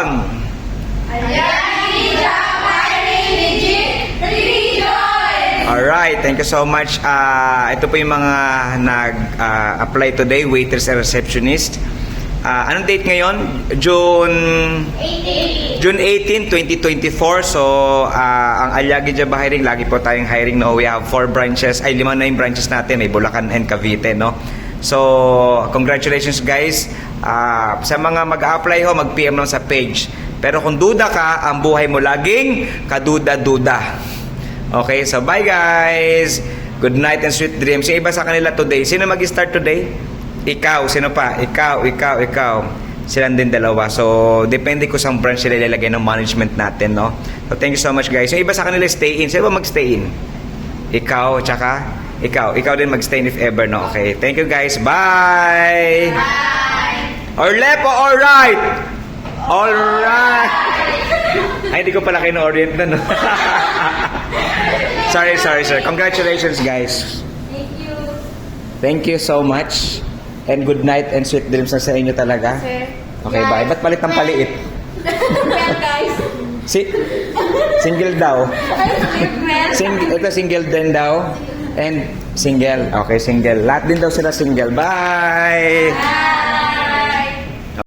Question! Alright, thank you so much. Ito po yung mga nag-apply today, waiters and receptionist. Anong date ngayon? June 18, 2024. So, ang Aliagi Job Hiring, lagi po tayong hiring. No? We have 4 branches, 5 na yung branches natin. May Bulacan and Cavite. No? So, congratulations guys. Sa mga mag-apply ho, mag-PM lang sa page. Pero kung duda ka, ang buhay mo laging kaduda-duda. Okay, so bye guys. Good night and sweet dreams. Yung iba sa kanila today. Sino mag-start today? Ikaw. Sino pa? Ikaw. Silang din dalawa. So, depende ko sa branch sila ilalagay ng management natin, no? So, thank you so much guys. Yung iba sa kanila stay in. Sino ba mag-stay in? Ikaw, tsaka ikaw. Ikaw din mag-stay in if ever, no? Okay. Thank you guys. Bye! Or left o or right? Alright! Ay, hindi ko pala kino-orient na, no? Sorry. Congratulations, guys. Thank you. Thank you so much. And good night and sweet dreams na sa inyo talaga. Okay, bye. Ba't palit ng paliit? Guys. Single daw. Ito single din daw. And single. Okay, single. Lahat din daw sila single. Bye!